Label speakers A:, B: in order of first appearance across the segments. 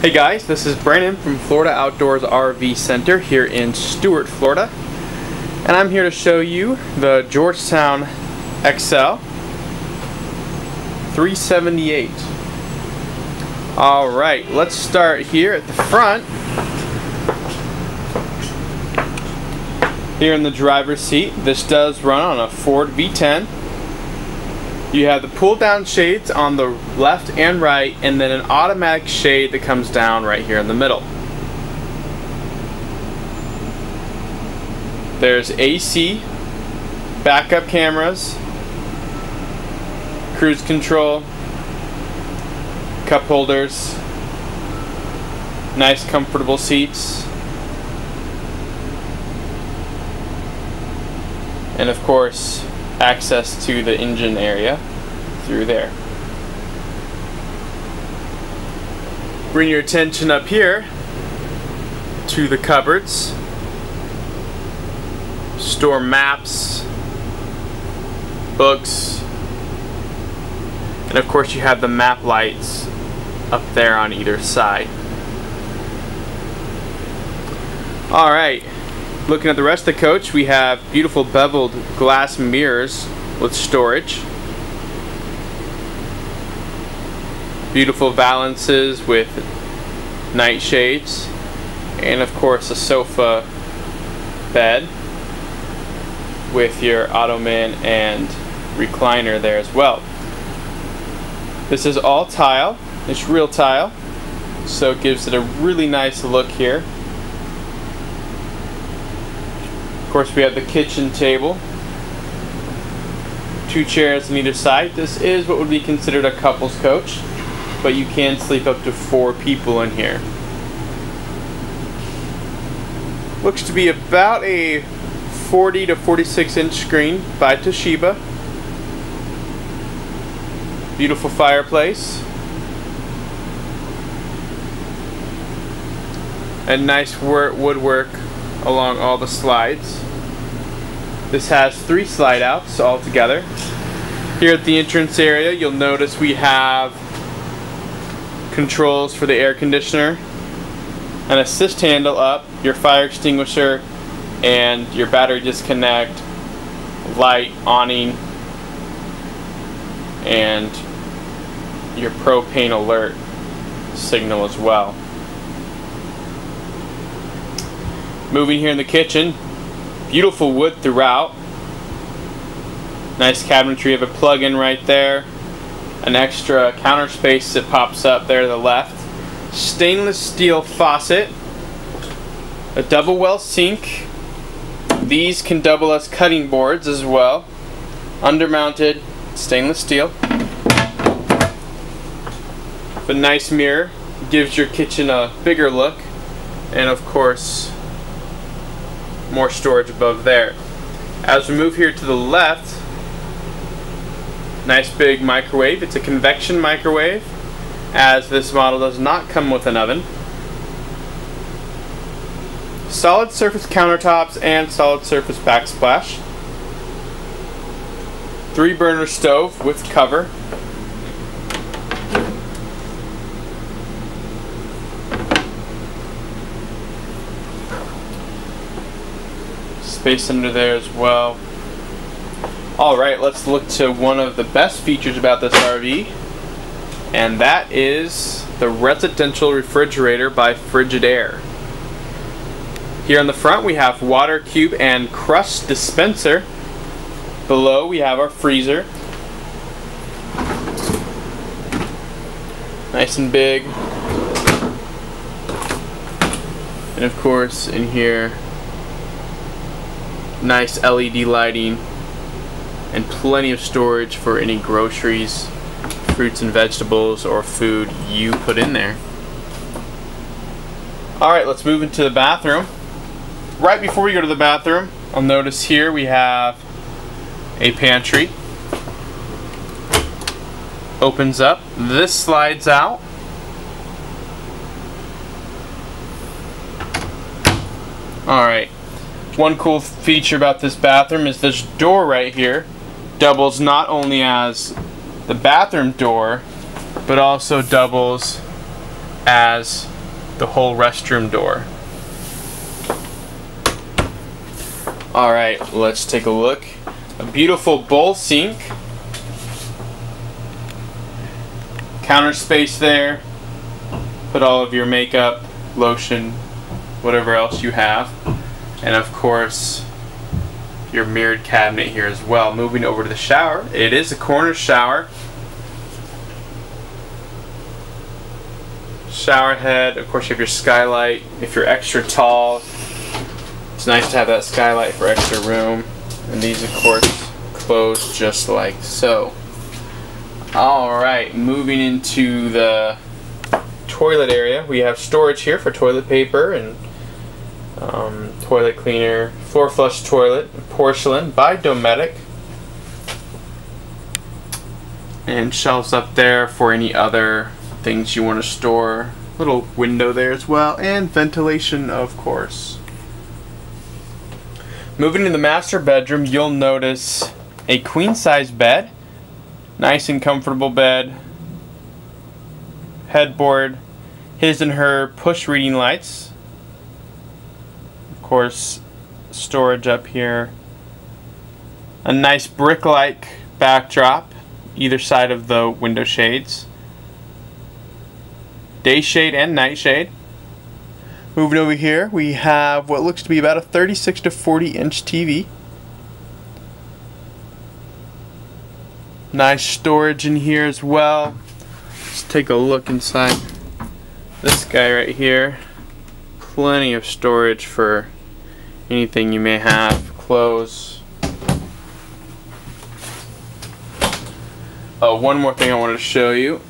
A: Hey guys, this is Brandon from Florida Outdoors RV Center here in Stuart, Florida. And I'm here to show you the Georgetown XL 378. Alright, let's start here at the front. Here in the driver's seat, this does run on a Ford V10. You have the pull down shades on the left and right, and then an automatic shade that comes down right here in the middle. There's AC, backup cameras, cruise control, cup holders, nice comfortable seats, and of course access to the engine area through there. Bring your attention up here to the cupboards. Store maps, books, and of course you have the map lights up there on either side. Alright, looking at the rest of the coach, we have beautiful beveled glass mirrors with storage. Beautiful valances with night shades. And of course a sofa bed with your ottoman and recliner there as well. This is all tile. It's real tile, so it gives it a really nice look here. Of course, we have the kitchen table, 2 chairs on either side. This is what would be considered a couple's coach, but you can sleep up to 4 people in here. Looks to be about a 40 to 46 inch screen by Toshiba. Beautiful fireplace. And nice woodwork along all the slides. This has 3 slide outs all together. Here at the entrance area, you'll notice we have controls for the air conditioner, an assist handle up, your fire extinguisher, and your battery disconnect, light, awning, and your propane alert signal as well. Moving here in the kitchen, beautiful wood throughout. Nice cabinetry of a plug-in right there. An extra counter space that pops up there to the left. Stainless steel faucet. A double well sink. These can double as cutting boards as well. Undermounted stainless steel. The nice mirror gives your kitchen a bigger look, and of course more storage above there. As we move here to the left, nice big microwave. It's a convection microwave, as this model does not come with an oven. Solid surface countertops and solid surface backsplash. 3 burner stove with cover. Space under there as well. Alright, let's look to one of the best features about this RV, and that is the residential refrigerator by Frigidaire. Here on the front we have water cube and crust dispenser. Below we have our freezer. Nice and big. And of course in here, nice LED lighting and plenty of storage for any groceries, fruits and vegetables, or food you put in there. Alright, let's move into the bathroom. Right before we go to the bathroom, I'll notice here we have a pantry. Opens up. This slides out. Alright. One cool feature about this bathroom is this door right here doubles not only as the bathroom door, but also doubles as the whole restroom door. Alright, let's take a look. A beautiful bowl sink. Counter space there. Put all of your makeup, lotion, whatever else you have. And of course, your mirrored cabinet here as well. Moving over to the shower. It is a corner shower. Shower head. Of course, you have your skylight. If you're extra tall, it's nice to have that skylight for extra room. And these, of course, close just like so. Alright, moving into the toilet area. We have storage here for toilet paper and toilet cleaner, floor flush toilet, porcelain by Dometic. And shelves up there for any other things you want to store. Little window there as well, and ventilation, of course. Moving to the master bedroom, you'll notice a queen size bed. Nice and comfortable bed. Headboard. His and her push reading lights. Of course, storage up here. A nice brick-like backdrop either side of the window shades. Day shade and night shade. Moving over here, we have what looks to be about a 36 to 40 inch TV. Nice storage in here as well. Let's take a look inside this guy right here. Plenty of storage for anything you may have. Clothes. One more thing I wanted to show you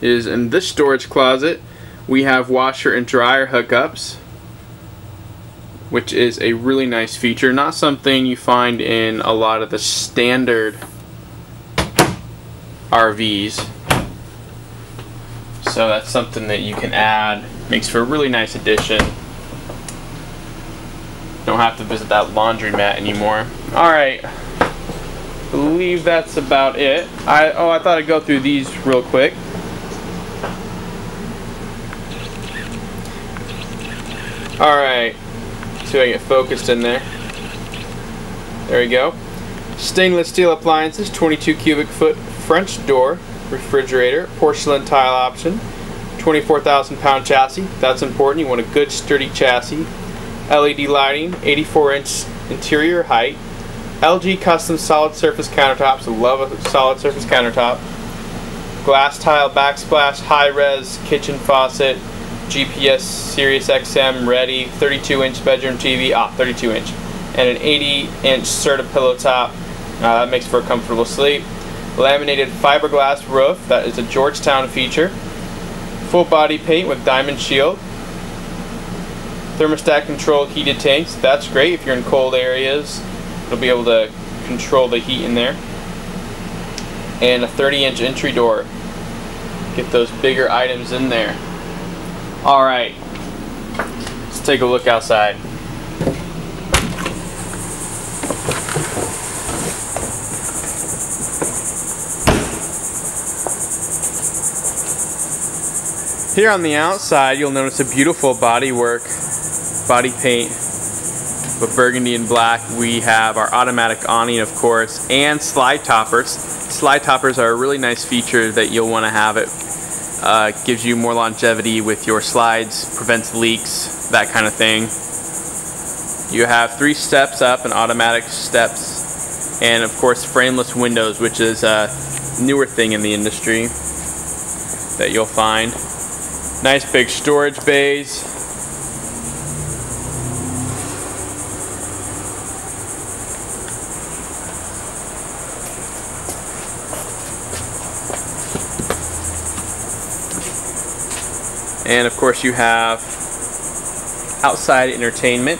A: is in this storage closet we have washer and dryer hookups, which is a really nice feature. Not something you find in a lot of the standard RVs. So that's something that you can add. Makes for a really nice addition. Don't have to visit that laundromat anymore. Alright. Believe that's about it. I thought I'd go through these real quick. Alright. See if I can get focused in there. There we go. Stainless steel appliances, 22 cubic foot French door, refrigerator, porcelain tile option, 24,000 pound chassis. That's important. You want a good sturdy chassis. LED lighting, 84 inch interior height. LG custom solid surface countertops. I love a solid surface countertop. Glass tile backsplash, high res kitchen faucet, GPS Sirius XM ready, 32 inch bedroom TV, 32 inch, and an 80 inch Serta pillow top. That makes for a comfortable sleep. Laminated fiberglass roof, that is a Georgetown feature. Full body paint with diamond shield. Thermostat controlled heated tanks, that's great if you're in cold areas. You'll be able to control the heat in there. And a 30-inch entry door. Get those bigger items in there. Alright, let's take a look outside. Here on the outside, you'll notice a beautiful bodywork, body paint with burgundy and black. We have our automatic awning, of course, and slide toppers. Slide toppers are a really nice feature that you'll want to have. It gives you more longevity with your slides, prevents leaks, that kind of thing. You have 3 steps up and automatic steps, and of course frameless windows, which is a newer thing in the industry that you'll find. Nice big storage bays. And of course you have outside entertainment.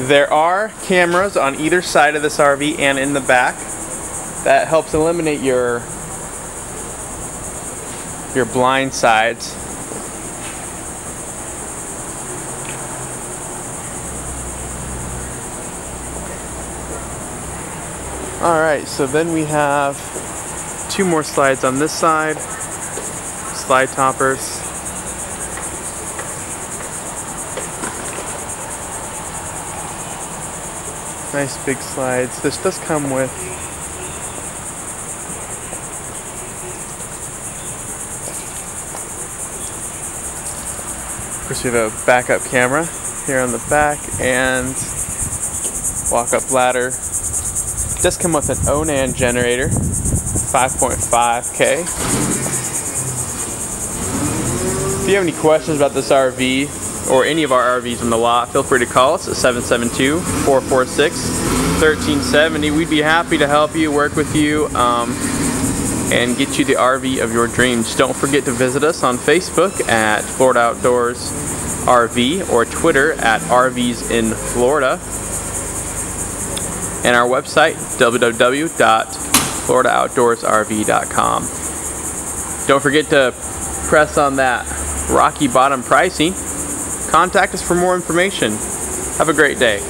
A: There are cameras on either side of this RV and in the back. That helps eliminate your blind sides. Alright, so then we have 2 more slides on this side. slide toppers. Nice big slides. This does come with of course, we have a backup camera here on the back and walk-up ladder. It does come with an Onan generator, 5.5K. If you have any questions about this RV or any of our RVs on the lot, feel free to call us at 772-446-1370. We'd be happy to help you, work with you, and get you the RV of your dreams. Don't forget to visit us on Facebook at Florida Outdoors RV or Twitter at RVs in Florida, and our website www.floridooutdoorsrv.com. Don't forget to press on that Rocky Bottom pricing. Contact us for more information. Have a great day.